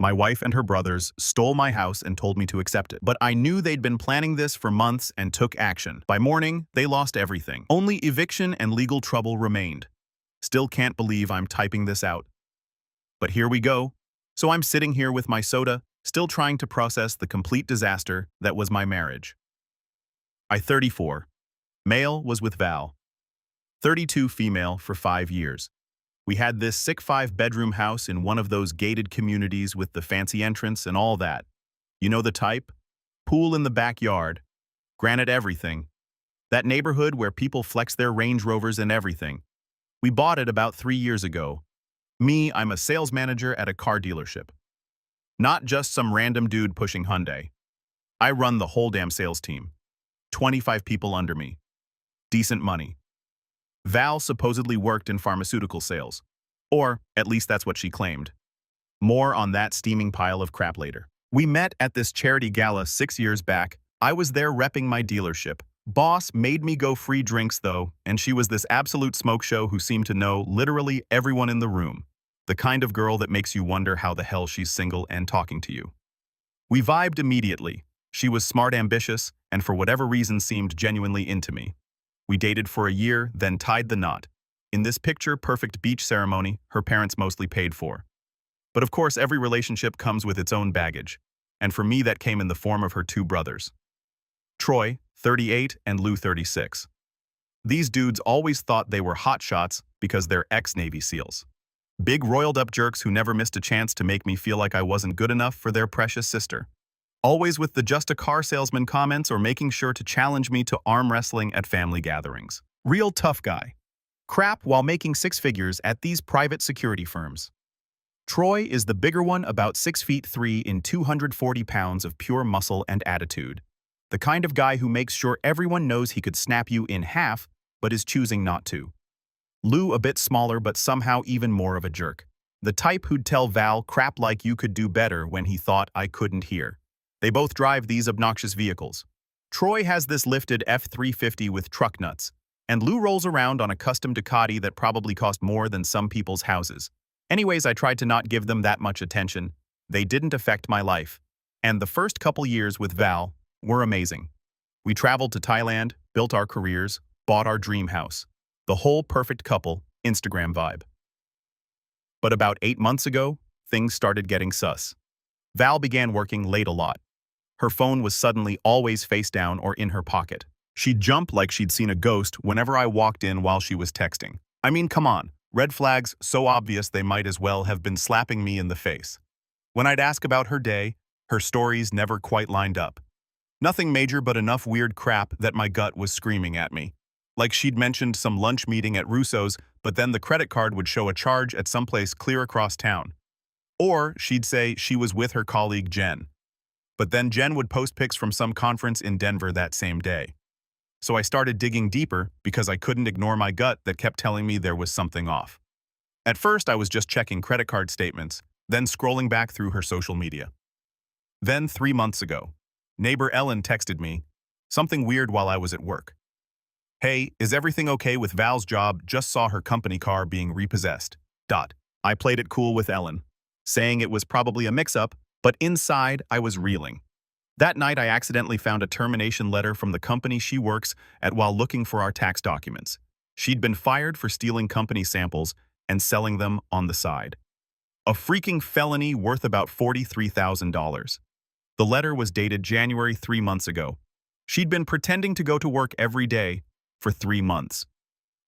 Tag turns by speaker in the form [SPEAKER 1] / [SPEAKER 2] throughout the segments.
[SPEAKER 1] My wife and her brothers stole my house and told me to accept it. But I knew they'd been planning this for months and took action. By morning, they lost everything. Only eviction and legal trouble remained. Still can't believe I'm typing this out. But here we go. So I'm sitting here with my soda, still trying to process the complete disaster that was my marriage. I 34. Male was with Val. 32 female for 5 years. We had this sick 5-bedroom house in one of those gated communities with the fancy entrance and all that. You know the type? Pool in the backyard. Granite everything. That neighborhood where people flex their Range Rovers and everything. We bought it about 3 years ago. Me, I'm a sales manager at a car dealership. Not just some random dude pushing Hyundai. I run the whole damn sales team. 25 people under me. Decent money. Val supposedly worked in pharmaceutical sales. Or, at least that's what she claimed. More on that steaming pile of crap later. We met at this charity gala 6 years back. I was there repping my dealership. Boss made me go free drinks though, and she was this absolute smoke show who seemed to know literally everyone in the room. The kind of girl that makes you wonder how the hell she's single and talking to you. We vibed immediately. She was smart, ambitious, and for whatever reason seemed genuinely into me. We dated for a year, then tied the knot. In this picture-perfect beach ceremony, her parents mostly paid for. But of course, every relationship comes with its own baggage. And for me, that came in the form of her 2 brothers. Troy, 38, and Lou, 36. These dudes always thought they were hotshots because they're ex-Navy SEALs. Big roiled-up jerks who never missed a chance to make me feel like I wasn't good enough for their precious sister. Always with the just a car salesman comments or making sure to challenge me to arm wrestling at family gatherings. Real tough guy. Crap while making 6 figures at these private security firms. Troy is the bigger one, about 6'3" in 240 pounds of pure muscle and attitude. The kind of guy who makes sure everyone knows he could snap you in half, but is choosing not to. Lou a bit smaller but somehow even more of a jerk. The type who'd tell Val crap like you could do better when he thought I couldn't hear. They both drive these obnoxious vehicles. Troy has this lifted F-350 with truck nuts, and Lou rolls around on a custom Ducati that probably cost more than some people's houses. Anyways, I tried to not give them that much attention. They didn't affect my life. And the first couple years with Val were amazing. We traveled to Thailand, built our careers, bought our dream house. The whole perfect couple, Instagram vibe. But about 8 months ago, things started getting sus. Val began working late a lot. Her phone was suddenly always face down or in her pocket. She'd jump like she'd seen a ghost whenever I walked in while she was texting. I mean, come on, red flags so obvious they might as well have been slapping me in the face. When I'd ask about her day, her stories never quite lined up. Nothing major but enough weird crap that my gut was screaming at me. Like she'd mentioned some lunch meeting at Russo's, but then the credit card would show a charge at someplace clear across town. Or she'd say she was with her colleague Jen. But then Jen would post pics from some conference in Denver that same day. So I started digging deeper because I couldn't ignore my gut that kept telling me there was something off. At first, I was just checking credit card statements, then scrolling back through her social media. Then 3 months ago, neighbor Ellen texted me something weird while I was at work. Hey, is everything okay with Val's job? Just saw her company car being repossessed. I played it cool with Ellen, saying it was probably a mix-up, but inside I was reeling. That night I accidentally found a termination letter from the company she works at while looking for our tax documents. She'd been fired for stealing company samples and selling them on the side. A freaking felony worth about $43,000. The letter was dated January 3 months ago. She'd been pretending to go to work every day for 3 months.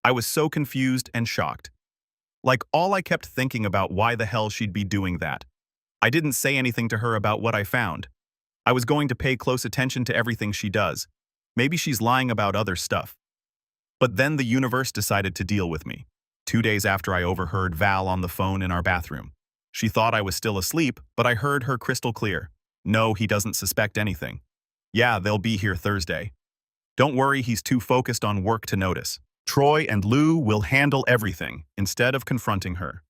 [SPEAKER 1] I was so confused and shocked. Like all I kept thinking about why the hell she'd be doing that. I didn't say anything to her about what I found. I was going to pay close attention to everything she does. Maybe she's lying about other stuff. But then the universe decided to deal with me. 2 days after I overheard Val on the phone in our bathroom. She thought I was still asleep, but I heard her crystal clear. No, he doesn't suspect anything. Yeah, they'll be here Thursday. Don't worry, he's too focused on work to notice. Troy and Lou will handle everything instead of confronting her.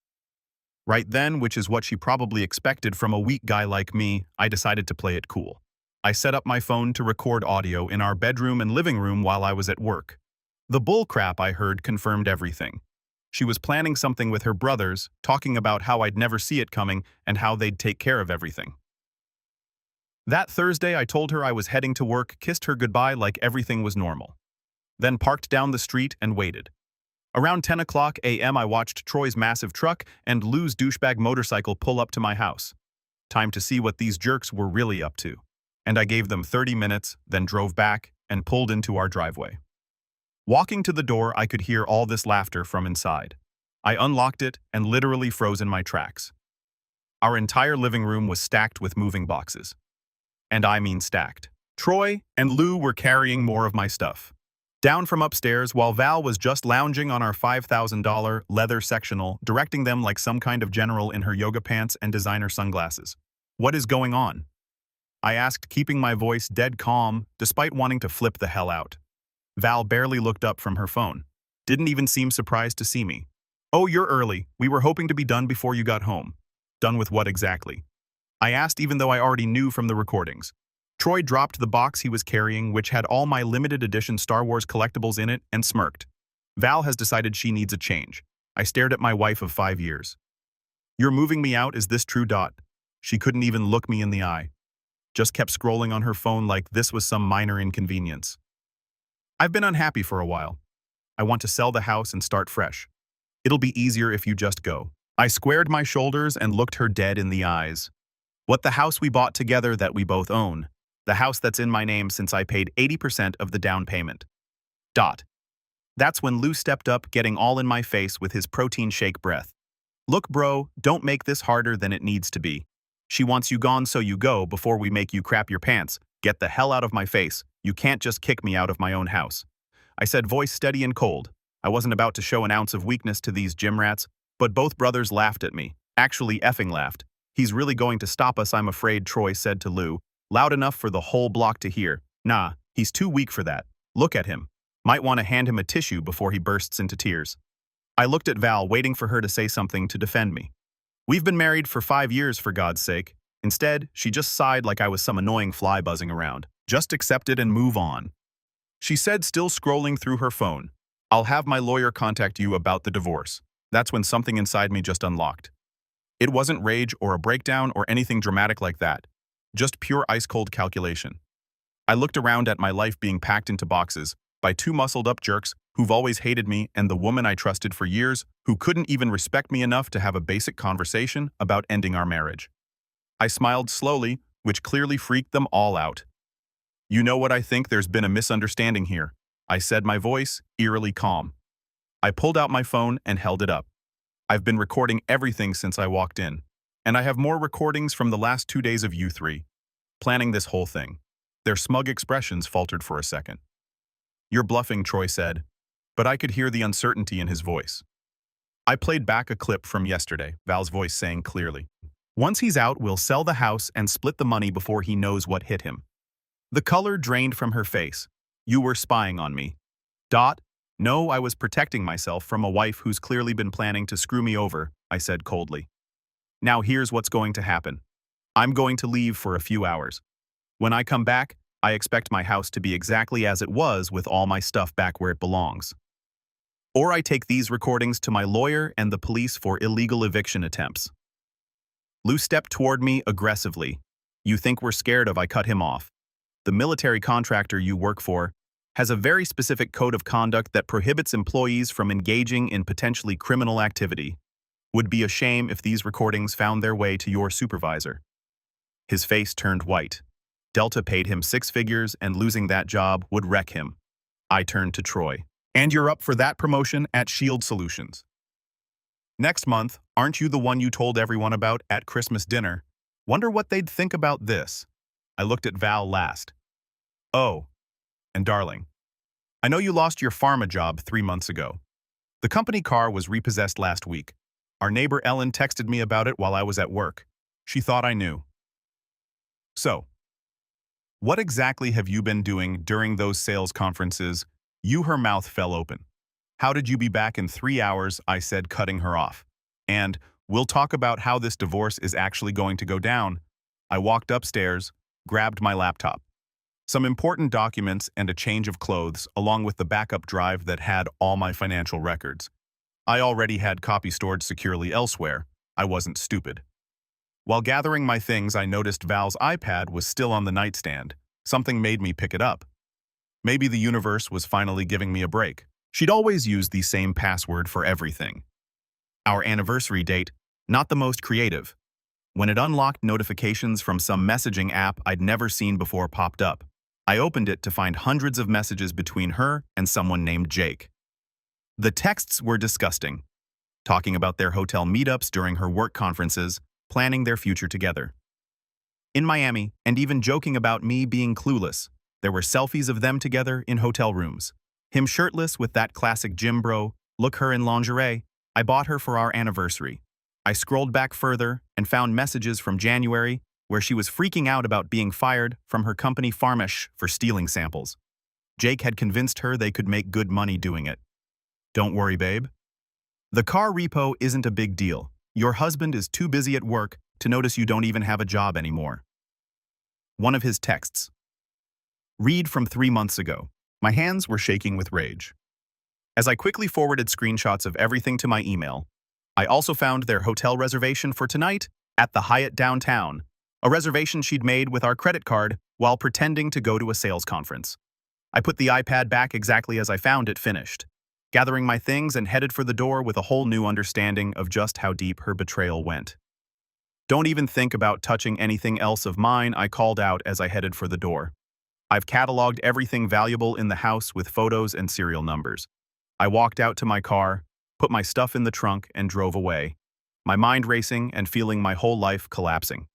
[SPEAKER 1] Right then, which is what she probably expected from a weak guy like me, I decided to play it cool. I set up my phone to record audio in our bedroom and living room while I was at work. The bullcrap I heard confirmed everything. She was planning something with her brothers, talking about how I'd never see it coming and how they'd take care of everything. That Thursday, I told her I was heading to work, kissed her goodbye like everything was normal. Then parked down the street and waited. Around 10 o'clock a.m. I watched Troy's massive truck and Lou's douchebag motorcycle pull up to my house. Time to see what these jerks were really up to. And I gave them 30 minutes, then drove back and pulled into our driveway. Walking to the door, I could hear all this laughter from inside. I unlocked it and literally froze in my tracks. Our entire living room was stacked with moving boxes. And I mean stacked. Troy and Lou were carrying more of my stuff. Down from upstairs, while Val was just lounging on our $5,000 leather sectional, directing them like some kind of general in her yoga pants and designer sunglasses. What is going on? I asked, keeping my voice dead calm, despite wanting to flip the hell out. Val barely looked up from her phone. Didn't even seem surprised to see me. Oh, you're early. We were hoping to be done before you got home. Done with what exactly? I asked, even though I already knew from the recordings. Troy dropped the box he was carrying, which had all my limited edition Star Wars collectibles in it, and smirked. Val has decided she needs a change. I stared at my wife of 5 years. You're moving me out, is this true? She couldn't even look me in the eye. Just kept scrolling on her phone like this was some minor inconvenience. I've been unhappy for a while. I want to sell the house and start fresh. It'll be easier if you just go. I squared my shoulders and looked her dead in the eyes. What, the house we bought together that we both own? The house that's in my name since I paid 80% of the down payment. That's when Lou stepped up, getting all in my face with his protein shake breath. Look, bro, don't make this harder than it needs to be. She wants you gone, so you go before we make you crap your pants. Get the hell out of my face. You can't just kick me out of my own house. I said, voice steady and cold. I wasn't about to show an ounce of weakness to these gym rats, but both brothers laughed at me. Actually effing laughed. He's really going to stop us, I'm afraid, Troy said to Lou. Loud enough for the whole block to hear. Nah, he's too weak for that. Look at him. Might want to hand him a tissue before he bursts into tears. I looked at Val, waiting for her to say something to defend me. We've been married for 5 years, for God's sake. Instead, she just sighed like I was some annoying fly buzzing around. Just accept it and move on. She said, still scrolling through her phone. I'll have my lawyer contact you about the divorce. That's when something inside me just unlocked. It wasn't rage or a breakdown or anything dramatic like that. Just pure ice-cold calculation. I looked around at my life being packed into boxes by 2 muscled-up jerks who've always hated me and the woman I trusted for years who couldn't even respect me enough to have a basic conversation about ending our marriage. I smiled slowly, which clearly freaked them all out. You know what, I think there's been a misunderstanding here, I said, my voice eerily calm. I pulled out my phone and held it up. I've been recording everything since I walked in. And I have more recordings from the last 2 days of you three. Planning this whole thing. Their smug expressions faltered for a second. You're bluffing, Troy said, but I could hear the uncertainty in his voice. I played back a clip from yesterday, Val's voice saying clearly. Once he's out, we'll sell the house and split the money before he knows what hit him. The color drained from her face. You were spying on me. No, I was protecting myself from a wife who's clearly been planning to screw me over, I said coldly. Now here's what's going to happen. I'm going to leave for a few hours. When I come back, I expect my house to be exactly as it was with all my stuff back where it belongs. Or I take these recordings to my lawyer and the police for illegal eviction attempts. Lou stepped toward me aggressively. You think we're scared of? I cut him off. The military contractor you work for has a very specific code of conduct that prohibits employees from engaging in potentially criminal activity. Would be a shame if these recordings found their way to your supervisor. His face turned white. Delta paid him 6 figures and losing that job would wreck him. I turned to Troy. And you're up for that promotion at Shield Solutions. Next month, aren't you the one you told everyone about at Christmas dinner? Wonder what they'd think about this. I looked at Val last. Oh, and darling, I know you lost your pharma job 3 months ago. The company car was repossessed last week. Our neighbor Ellen texted me about it while I was at work. She thought I knew. So, what exactly have you been doing during those sales conferences? Her mouth fell open. How did you be back in 3 hours? I said, cutting her off. And we'll talk about how this divorce is actually going to go down. I walked upstairs, grabbed my laptop. Some important documents and a change of clothes, along with the backup drive that had all my financial records. I already had copy stored securely elsewhere. I wasn't stupid. While gathering my things, I noticed Val's iPad was still on the nightstand. Something made me pick it up. Maybe the universe was finally giving me a break. She'd always used the same password for everything. Our anniversary date, not the most creative. When it unlocked, notifications from some messaging app I'd never seen before popped up. I opened it to find hundreds of messages between her and someone named Jake. The texts were disgusting, talking about their hotel meetups during her work conferences, planning their future together. In Miami, and even joking about me being clueless. There were selfies of them together in hotel rooms. Him shirtless with that classic gym bro, look her in lingerie. I bought her for our anniversary. I scrolled back further and found messages from January where she was freaking out about being fired from her company Farmesh for stealing samples. Jake had convinced her they could make good money doing it. Don't worry, babe. The car repo isn't a big deal. Your husband is too busy at work to notice you don't even have a job anymore. One of his texts. Read from 3 months ago. My hands were shaking with rage. As I quickly forwarded screenshots of everything to my email, I also found their hotel reservation for tonight at the Hyatt downtown, a reservation she'd made with our credit card while pretending to go to a sales conference. I put the iPad back exactly as I found it finished, gathering my things and headed for the door with a whole new understanding of just how deep her betrayal went. Don't even think about touching anything else of mine, I called out as I headed for the door. I've cataloged everything valuable in the house with photos and serial numbers. I walked out to my car, put my stuff in the trunk, and drove away, my mind racing and feeling my whole life collapsing.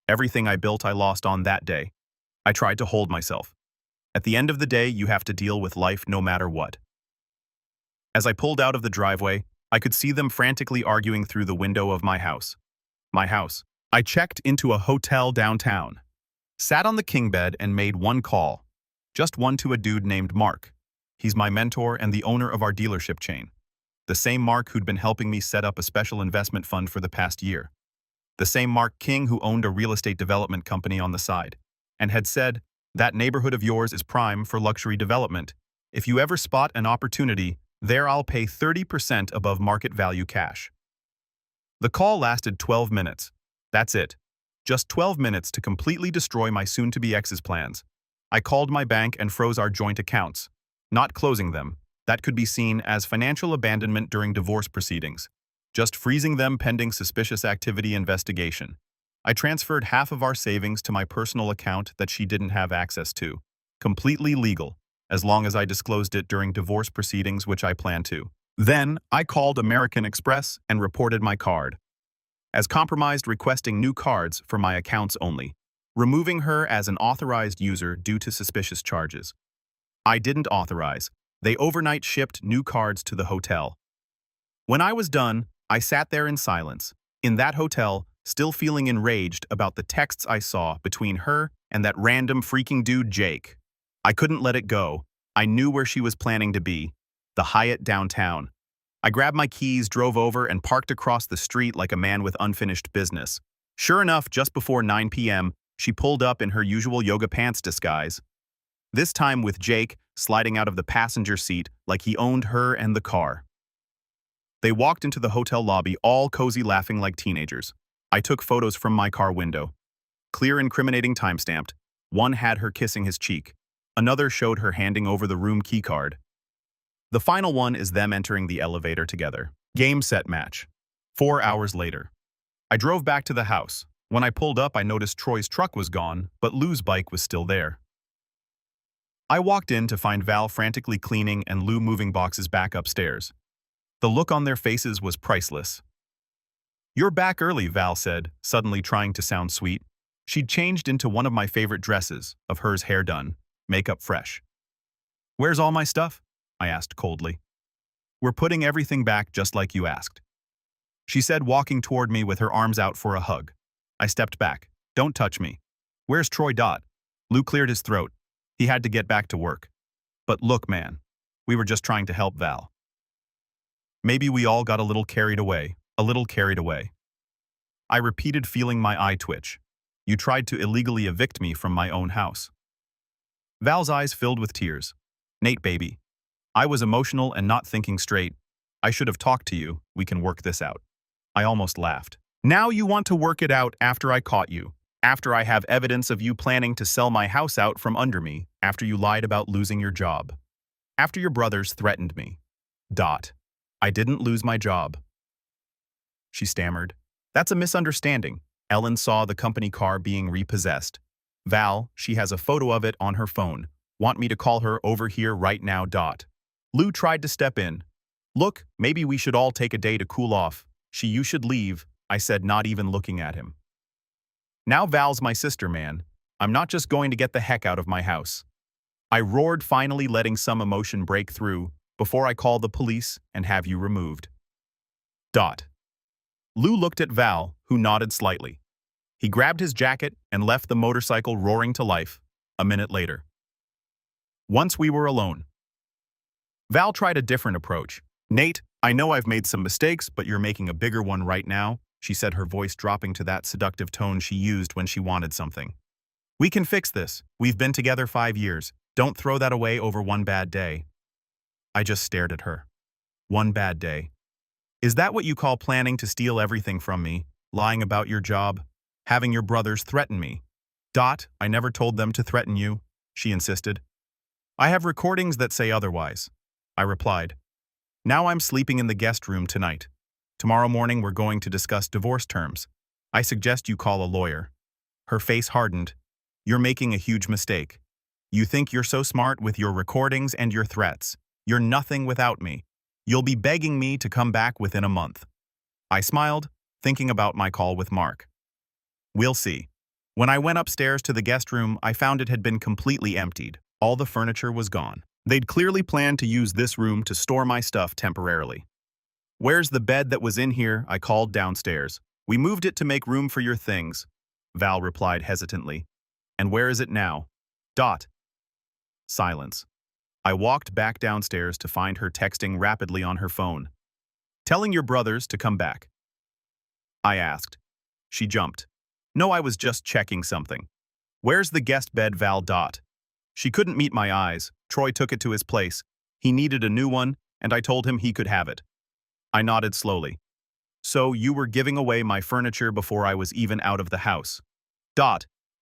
[SPEAKER 1] Everything I built I lost on that day. I tried to hold myself. At the end of the day, you have to deal with life no matter what. As I pulled out of the driveway, I could see them frantically arguing through the window of my house. My house. I checked into a hotel downtown, sat on the king bed and made one call. Just one to a dude named Mark. He's my mentor and the owner of our dealership chain. The same Mark who'd been helping me set up a special investment fund for the past year. The same Mark King who owned a real estate development company on the side, and had said, that neighborhood of yours is prime for luxury development. If you ever spot an opportunity, there I'll pay 30% above market value cash. The call lasted 12 minutes. That's it. Just 12 minutes to completely destroy my soon-to-be ex's plans. I called my bank and froze our joint accounts. Not closing them. That could be seen as financial abandonment during divorce proceedings. Just freezing them pending suspicious activity investigation. I transferred half of our savings to my personal account that she didn't have access to. Completely legal, as long as I disclosed it during divorce proceedings, which I plan to. Then, I called American Express and reported my card as compromised, requesting new cards for my accounts only, removing her as an authorized user due to suspicious charges. I didn't authorize. They overnight shipped new cards to the hotel. When I was done, I sat there in silence, in that hotel, still feeling enraged about the texts I saw between her and that random freaking dude Jake. I couldn't let it go. I knew where she was planning to be, the Hyatt downtown. I grabbed my keys, drove over, and parked across the street like a man with unfinished business. Sure enough, just before 9 p.m., she pulled up in her usual yoga pants disguise. This time with Jake sliding out of the passenger seat like he owned her and the car. They walked into the hotel lobby, all cozy, laughing like teenagers. I took photos from my car window. Clear, incriminating, timestamped. One had her kissing his cheek. Another showed her handing over the room key card. The final one is them entering the elevator together. Game, set, match. 4 hours later. I drove back to the house. When I pulled up, I noticed Troy's truck was gone, but Lou's bike was still there. I walked in to find Val frantically cleaning and Lou moving boxes back upstairs. The look on their faces was priceless. "You're back early," Val said, suddenly trying to sound sweet. She'd changed into one of my favorite dresses, of hers hair done, makeup fresh. "Where's all my stuff?" I asked coldly. "We're putting everything back just like you asked," she said, walking toward me with her arms out for a hug. I stepped back. "Don't touch me." "Where's Troy Dot?" Lou cleared his throat. He had to get back to work. "But look, man, we were just trying to help Val." Maybe we all got a little carried away, a little carried away. I repeated, feeling my eye twitch. "You tried to illegally evict me from my own house." Val's eyes filled with tears. "Nate, baby. I was emotional and not thinking straight. I should have talked to you. We can work this out. I almost laughed. Now you want to work it out after I caught you. After I have evidence of you planning to sell my house out from under me, after you lied about losing your job. After your brothers threatened me. I didn't lose my job. She stammered. That's a misunderstanding. Ellen saw the company car being repossessed. Val, she has a photo of it on her phone. Want me to call her over here right now. Lou tried to step in. Look, maybe we should all take a day to cool off. You should leave, I said, not even looking at him. Now Val's my sister, man. I'm not just going to get the heck out of my house. I roared, finally letting some emotion break through before I call the police and have you removed. Lou looked at Val, who nodded slightly. He grabbed his jacket and left the motorcycle roaring to life a minute later. Once we were alone, Val tried a different approach. Nate, I know I've made some mistakes, but you're making a bigger one right now, she said, her voice dropping to that seductive tone she used when she wanted something. We can fix this. We've been together 5 years. Don't throw that away over one bad day. I just stared at her. One bad day. Is that what you call planning to steal everything from me? Lying about your job? Having your brothers threaten me? I never told them to threaten you, she insisted. I have recordings that say otherwise, I replied. Now I'm sleeping in the guest room tonight. Tomorrow morning we're going to discuss divorce terms. I suggest you call a lawyer. Her face hardened. You're making a huge mistake. You think you're so smart with your recordings and your threats. You're nothing without me. You'll be begging me to come back within a month. I smiled, thinking about my call with Mark. We'll see. When I went upstairs to the guest room, I found it had been completely emptied. All the furniture was gone. They'd clearly planned to use this room to store my stuff temporarily. Where's the bed that was in here? I called downstairs. We moved it to make room for your things, Val replied hesitantly. And where is it now? Silence. I walked back downstairs to find her texting rapidly on her phone. Telling your brothers to come back. I asked. She jumped. No, I was just checking something. Where's the guest bed, Val? She couldn't meet my eyes. Troy took it to his place. He needed a new one, and I told him he could have it. I nodded slowly. So you were giving away my furniture before I was even out of the house.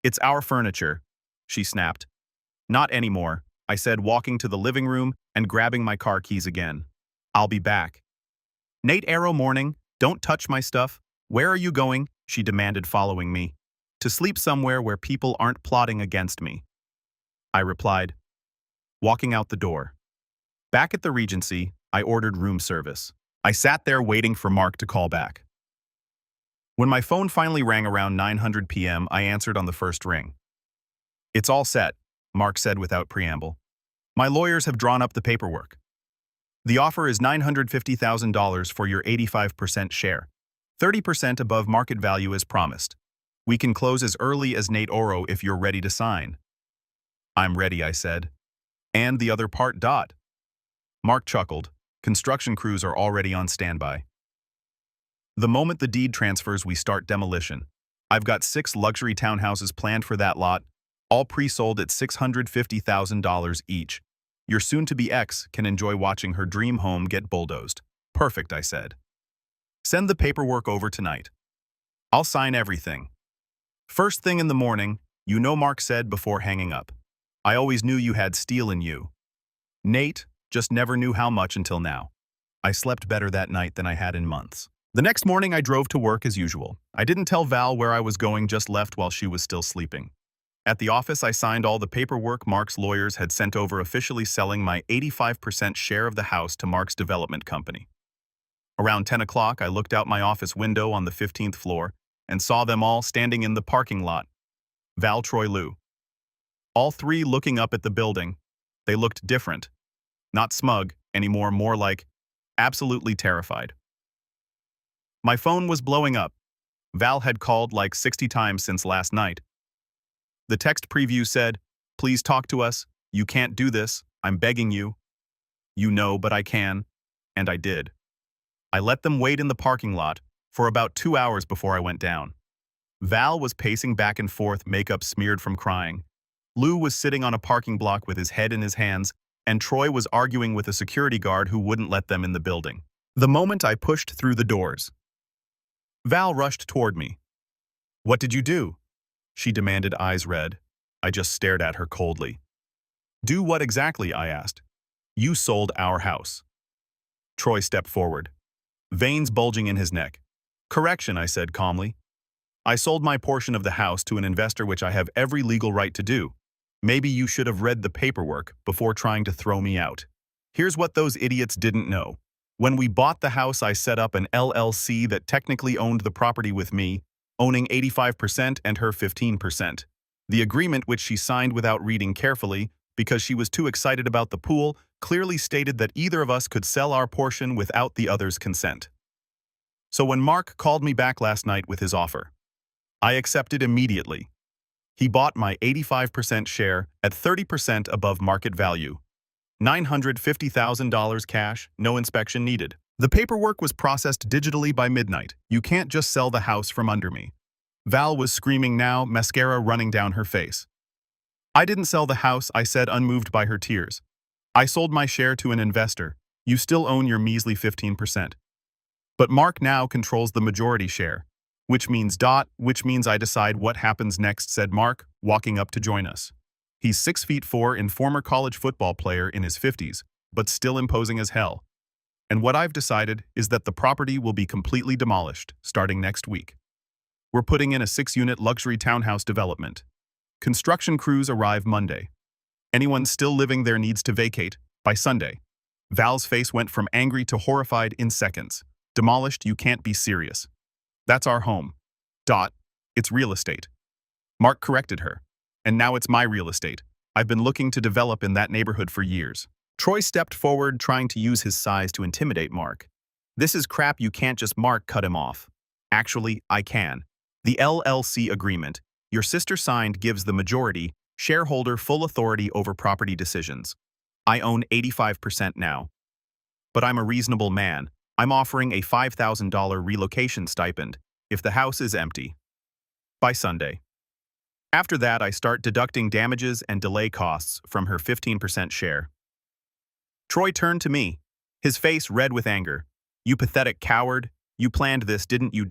[SPEAKER 1] It's our furniture, she snapped. Not anymore, I said, walking to the living room and grabbing my car keys again. I'll be back. Nate, Arrow morning, don't touch my stuff. Where are you going? She demanded, following me. To sleep somewhere where people aren't plotting against me, I replied, walking out the door. Back at the Regency, I ordered room service. I sat there waiting for Mark to call back. When my phone finally rang around 9:00 p.m., I answered on the first ring. It's all set, Mark said without preamble. My lawyers have drawn up the paperwork. The offer is $950,000 for your 85% share, 30% above market value as promised. We can close as early as Nate Oro if you're ready to sign. I'm ready, I said. And the other part? Mark chuckled. Construction crews are already on standby. The moment the deed transfers, we start demolition. I've got 6 luxury townhouses planned for that lot, all pre-sold at $650,000 each. Your soon-to-be ex can enjoy watching her dream home get bulldozed. Perfect, I said. Send the paperwork over tonight. I'll sign everything. First thing in the morning, Mark said before hanging up. I always knew you had steel in you. Nate, just never knew how much until now. I slept better that night than I had in months. The next morning I drove to work as usual. I didn't tell Val where I was going, just left while she was still sleeping. At the office, I signed all the paperwork Mark's lawyers had sent over, officially selling my 85% share of the house to Mark's development company. Around 10 o'clock, I looked out my office window on the 15th floor and saw them all standing in the parking lot. Val, Troy, Lou. All 3 looking up at the building. They looked different. Not smug anymore, more like absolutely terrified. My phone was blowing up. Val had called like 60 times since last night. The text preview said, "Please talk to us. You can't do this. I'm begging you." You know, but I can. And I did. I let them wait in the parking lot for about 2 hours before I went down. Val was pacing back and forth, makeup smeared from crying. Lou was sitting on a parking block with his head in his hands, and Troy was arguing with a security guard who wouldn't let them in the building. The moment I pushed through the doors, Val rushed toward me. "What did you do?" she demanded, eyes red. I just stared at her coldly. "Do what exactly?" I asked. "You sold our house." Troy stepped forward, veins bulging in his neck. "Correction," I said calmly. "I sold my portion of the house to an investor, which I have every legal right to do. Maybe you should have read the paperwork before trying to throw me out. Here's what those idiots didn't know. When we bought the house, I set up an LLC that technically owned the property with me, owning 85% and her 15%. The agreement, which she signed without reading carefully because she was too excited about the pool, clearly stated that either of us could sell our portion without the other's consent. So when Mark called me back last night with his offer, I accepted immediately. He bought my 85% share at 30% above market value. $950,000 cash, no inspection needed. The paperwork was processed digitally by midnight. You can't just sell the house from under me. Val was screaming now, mascara running down her face. I didn't sell the house, I said, unmoved by her tears. I sold my share to an investor. You still own your measly 15%. But Mark now controls the majority share, which means I decide what happens next, said Mark, walking up to join us. He's 6'4" and former college football player in his 50s, but still imposing as hell. And what I've decided is that the property will be completely demolished starting next week. We're putting in a 6-unit luxury townhouse development. Construction crews arrive Monday. Anyone still living there needs to vacate by Sunday. Val's face went from angry to horrified in seconds. Demolished, you can't be serious. That's our home. It's real estate. Mark corrected her. And now it's my real estate. I've been looking to develop in that neighborhood for years. Troy stepped forward, trying to use his size to intimidate Mark. This is crap, you can't just. Mark cut him off. Actually, I can. The LLC agreement your sister signed gives the majority shareholder full authority over property decisions. I own 85% now. But I'm a reasonable man. I'm offering a $5,000 relocation stipend if the house is empty by Sunday. After that, I start deducting damages and delay costs from her 15% share. Troy turned to me, his face red with anger. You pathetic coward. You planned this, didn't you?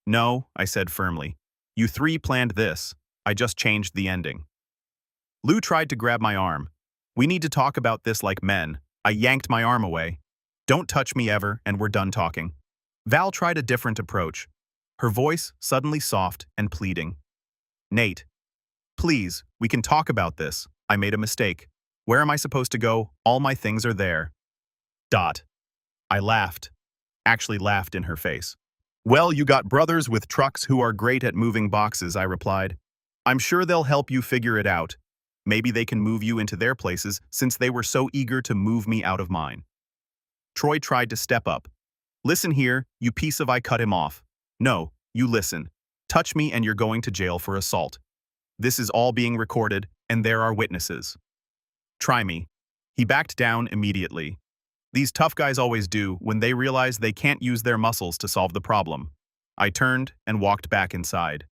[SPEAKER 1] No, I said firmly. You three planned this. I just changed the ending. Lou tried to grab my arm. We need to talk about this like men. I yanked my arm away. Don't touch me ever, and we're done talking. Val tried a different approach, her voice suddenly soft and pleading. Nate, please, we can talk about this. I made a mistake. Where am I supposed to go? All my things are there. I laughed. Actually laughed in her face. Well, you got brothers with trucks who are great at moving boxes, I replied. I'm sure they'll help you figure it out. Maybe they can move you into their places since they were so eager to move me out of mine. Troy tried to step up. Listen here, you piece of. I cut him off. No, you listen. Touch me and you're going to jail for assault. This is all being recorded, and there are witnesses. Try me. He backed down immediately. These tough guys always do when they realize they can't use their muscles to solve the problem. I turned and walked back inside.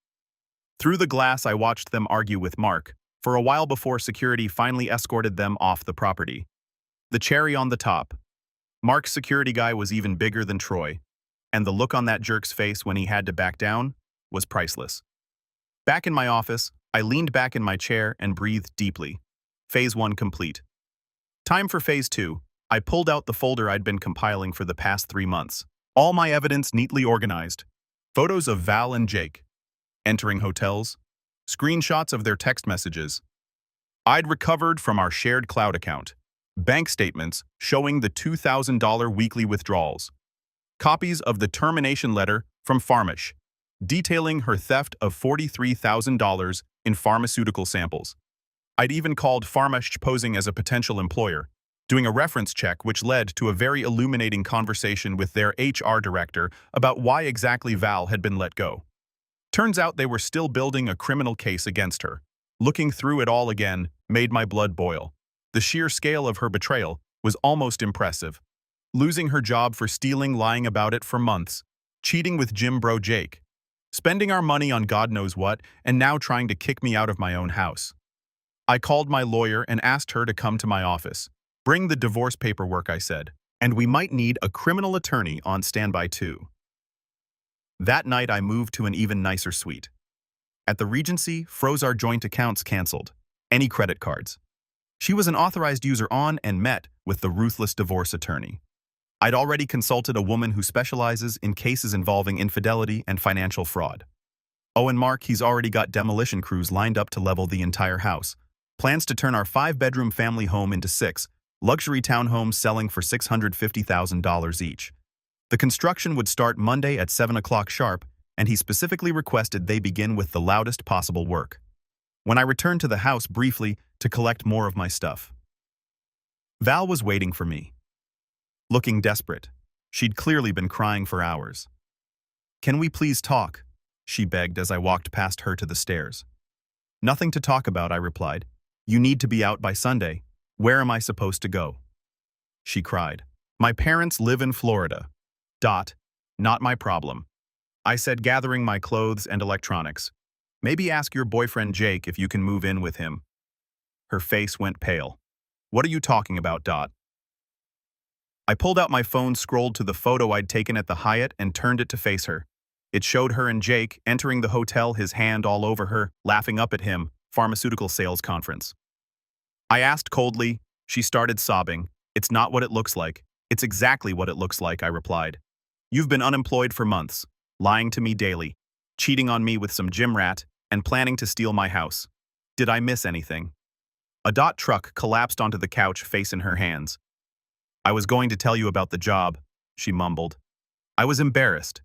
[SPEAKER 1] Through the glass, I watched them argue with Mark for a while before security finally escorted them off the property. The cherry on the top. Mark's security guy was even bigger than Troy, and the look on that jerk's face when he had to back down was priceless. Back in my office, I leaned back in my chair and breathed deeply. Phase 1 complete. Time for Phase 2. I pulled out the folder I'd been compiling for the past 3 months. All my evidence neatly organized. Photos of Val and Jake entering hotels, screenshots of their text messages I'd recovered from our shared cloud account, bank statements showing the $2,000 weekly withdrawals, copies of the termination letter from Farmish, detailing her theft of $43,000 in pharmaceutical samples. I'd even called Farmish posing as a potential employer, doing a reference check which led to a very illuminating conversation with their HR director about why exactly Val had been let go. Turns out they were still building a criminal case against her. Looking through it all again made my blood boil. The sheer scale of her betrayal was almost impressive. Losing her job for stealing, lying about it for months, cheating with Jim Bro Jake, spending our money on God knows what, and now trying to kick me out of my own house. I called my lawyer and asked her to come to my office. Bring the divorce paperwork, I said. And we might need a criminal attorney on standby too. That night I moved to an even nicer suite. At the Regency, froze our joint accounts canceled. Any credit cards. She was an authorized user on and met with the ruthless divorce attorney. I'd already consulted a woman who specializes in cases involving infidelity and financial fraud. Oh, and Mark, he's already got demolition crews lined up to level the entire house. Plans to turn our 5-bedroom family home into 6 luxury townhomes selling for $650,000 each. The construction would start Monday at 7 o'clock sharp, and he specifically requested they begin with the loudest possible work. When I returned to the house briefly to collect more of my stuff, Val was waiting for me. Looking desperate. She'd clearly been crying for hours. "Can we please talk?" she begged as I walked past her to the stairs. "Nothing to talk about," I replied. "You need to be out by Sunday. Where am I supposed to go?" She cried. "My parents live in Florida. Not my problem." I said, gathering my clothes and electronics. "Maybe ask your boyfriend Jake if you can move in with him." Her face went pale. "What are you talking about, I pulled out my phone, scrolled to the photo I'd taken at the Hyatt, and turned it to face her. It showed her and Jake entering the hotel, his hand all over her, laughing up at him, pharmaceutical sales conference. I asked coldly. She started sobbing. "It's not what it looks like. It's exactly what it looks like," I replied. "You've been unemployed for months, lying to me daily, cheating on me with some gym rat, and planning to steal my house. Did I miss anything?" A truck collapsed onto the couch, face in her hands. "I was going to tell you about the job," she mumbled. I was embarrassed.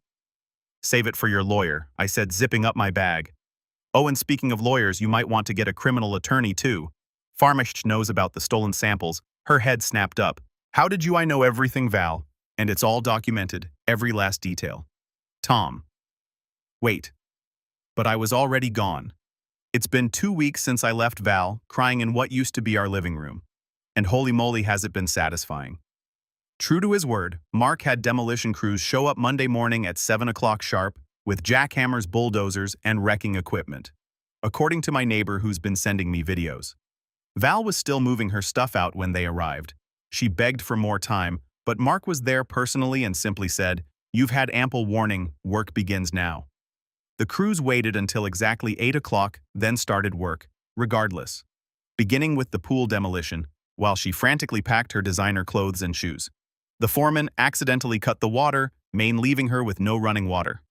[SPEAKER 1] "Save it for your lawyer," I said, zipping up my bag. "Oh, and speaking of lawyers, you might want to get a criminal attorney too. Farmish knows about the stolen samples." Her head snapped up. "How did I know everything, Val? And it's all documented, every last detail." Tom. Wait. But I was already gone. It's been 2 weeks since I left Val, crying in what used to be our living room. And holy moly, has it been satisfying. True to his word, Mark had demolition crews show up Monday morning at 7 o'clock sharp with jackhammers, bulldozers, and wrecking equipment. According to my neighbor who's been sending me videos. Val was still moving her stuff out when they arrived. She begged for more time, but Mark was there personally and simply said, "You've had ample warning, work begins now." The crews waited until exactly 8 o'clock, then started work, regardless. Beginning with the pool demolition, while she frantically packed her designer clothes and shoes. The foreman accidentally cut the water main, leaving her with no running water.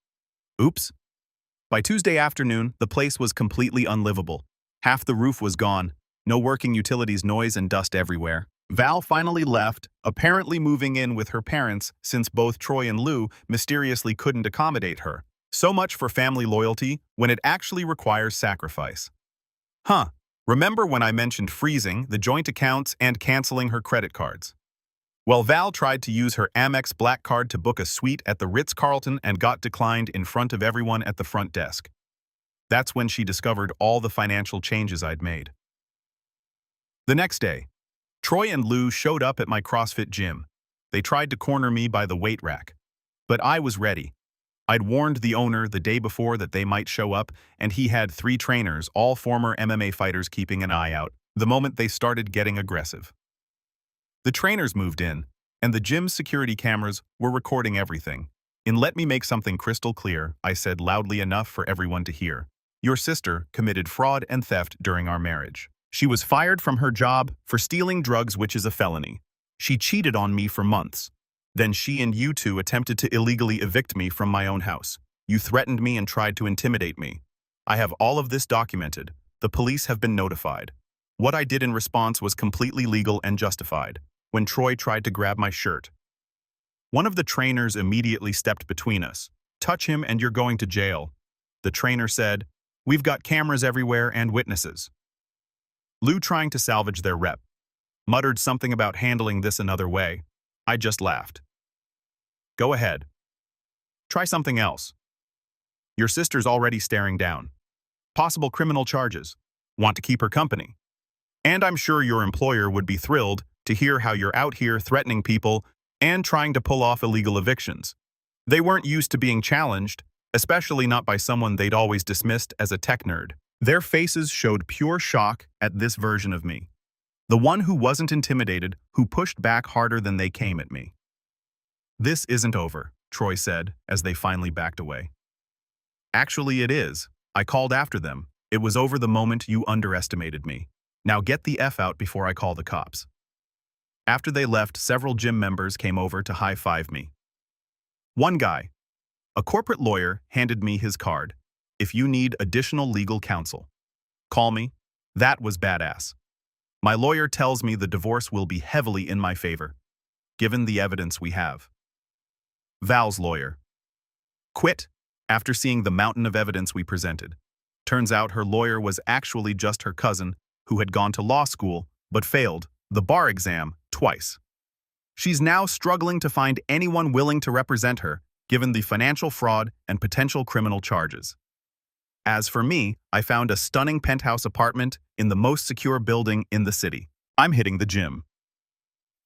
[SPEAKER 1] Oops. By Tuesday afternoon, the place was completely unlivable. Half the roof was gone, no working utilities, noise and dust everywhere. Val finally left, apparently moving in with her parents since both Troy and Lou mysteriously couldn't accommodate her. So much for family loyalty when it actually requires sacrifice. Remember when I mentioned freezing the joint accounts and canceling her credit cards? Well, Val tried to use her Amex Black Card to book a suite at the Ritz-Carlton and got declined in front of everyone at the front desk. That's when she discovered all the financial changes I'd made. The next day, Troy and Lou showed up at my CrossFit gym. They tried to corner me by the weight rack. But I was ready. I'd warned the owner the day before that they might show up, and he had 3 trainers, all former MMA fighters, keeping an eye out the moment they started getting aggressive. The trainers moved in, and the gym's security cameras were recording everything. "Let me make something crystal clear," I said loudly enough for everyone to hear. "Your sister committed fraud and theft during our marriage. She was fired from her job for stealing drugs, which is a felony. She cheated on me for months. Then she and you two attempted to illegally evict me from my own house. You threatened me and tried to intimidate me. I have all of this documented. The police have been notified. What I did in response was completely legal and justified." When Troy tried to grab my shirt, one of the trainers immediately stepped between us. "Touch him and you're going to jail." The trainer said, "We've got cameras everywhere and witnesses." Lou, trying to salvage their rep, muttered something about handling this another way. I just laughed. "Go ahead. Try something else. Your sister's already staring down. Possible criminal charges. Want to keep her company. And I'm sure your employer would be thrilled to hear how you're out here threatening people and trying to pull off illegal evictions. They weren't used to being challenged, especially not by someone they'd always dismissed as a tech nerd." Their faces showed pure shock at this version of me. The one who wasn't intimidated, who pushed back harder than they came at me. "This isn't over," Troy said as they finally backed away. "Actually, it is. I called after them. It was over the moment you underestimated me. Now get the F out before I call the cops." After they left, several gym members came over to high-five me. One guy, a corporate lawyer, handed me his card. "If you need additional legal counsel, call me." That was badass. My lawyer tells me the divorce will be heavily in my favor, given the evidence we have. Val's lawyer quit after seeing the mountain of evidence we presented. Turns out her lawyer was actually just her cousin who had gone to law school but failed the bar exam twice. She's now struggling to find anyone willing to represent her, given the financial fraud and potential criminal charges. As for me, I found a stunning penthouse apartment in the most secure building in the city. I'm hitting the gym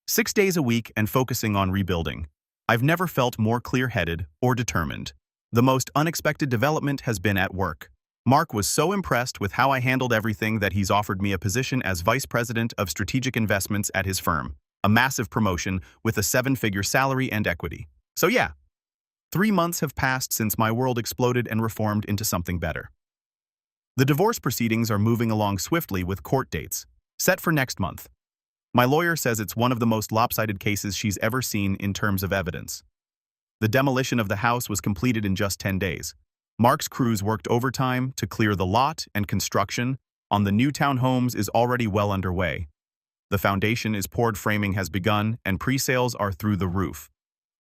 [SPEAKER 1] 6 days a week and focusing on rebuilding. I've never felt more clear-headed or determined. The most unexpected development has been at work. Mark was so impressed with how I handled everything that he's offered me a position as Vice President of Strategic Investments at his firm, a massive promotion with a 7-figure salary and equity. So yeah, 3 months have passed since my world exploded and reformed into something better. The divorce proceedings are moving along swiftly with court dates, set for next month. My lawyer says it's one of the most lopsided cases she's ever seen in terms of evidence. The demolition of the house was completed in just 10 days. Mark's crews worked overtime to clear the lot, and construction on the new townhomes is already well underway. The foundation is poured, framing has begun, and pre-sales are through the roof.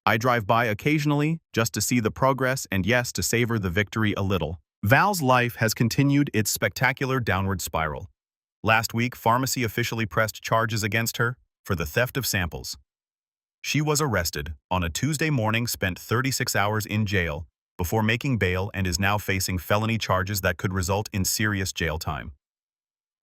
[SPEAKER 1] I drive by occasionally just to see the progress and, yes, to savor the victory a little. Val's life has continued its spectacular downward spiral. Last week, pharmacy officially pressed charges against her for the theft of samples. She was arrested on a Tuesday morning, spent 36 hours in jail before making bail, and is now facing felony charges that could result in serious jail time.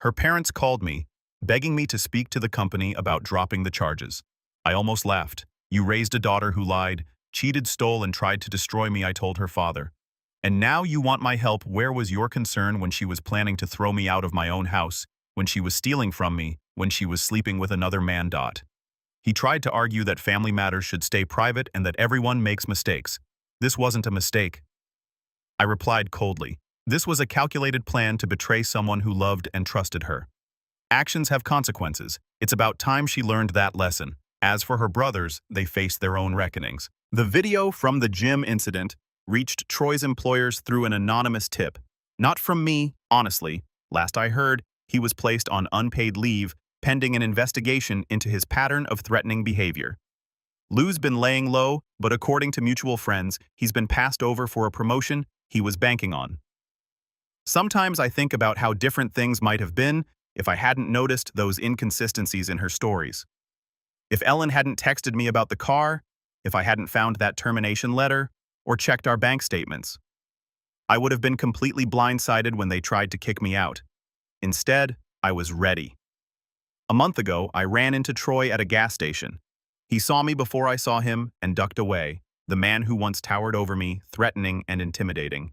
[SPEAKER 1] Her parents called me, begging me to speak to the company about dropping the charges. I almost laughed. "You raised a daughter who lied, cheated, stole, and tried to destroy me," I told her father. "And now you want my help? Where was your concern when she was planning to throw me out of my own house, when she was stealing from me, when she was sleeping with another man?" He tried to argue that family matters should stay private and that everyone makes mistakes. This wasn't a mistake. I replied coldly. This was a calculated plan to betray someone who loved and trusted her. Actions have consequences. It's about time she learned that lesson. As for her brothers, they faced their own reckonings. The video from the gym incident reached Troy's employers through an anonymous tip. Not from me, honestly. Last I heard, he was placed on unpaid leave, pending an investigation into his pattern of threatening behavior. Lou's been laying low, but according to mutual friends, he's been passed over for a promotion he was banking on. Sometimes I think about how different things might have been if I hadn't noticed those inconsistencies in her stories. If Ellen hadn't texted me about the car, if I hadn't found that termination letter, or checked our bank statements. I would have been completely blindsided when they tried to kick me out. Instead, I was ready. A month ago, I ran into Troy at a gas station. He saw me before I saw him and ducked away, the man who once towered over me, threatening and intimidating.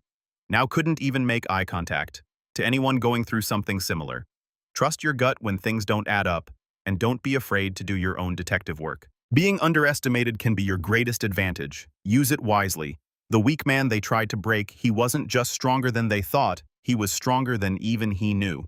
[SPEAKER 1] Now couldn't even make eye contact. To anyone going through something similar, trust your gut when things don't add up, and don't be afraid to do your own detective work. Being underestimated can be your greatest advantage. Use it wisely. The weak man they tried to break, he wasn't just stronger than they thought, he was stronger than even he knew.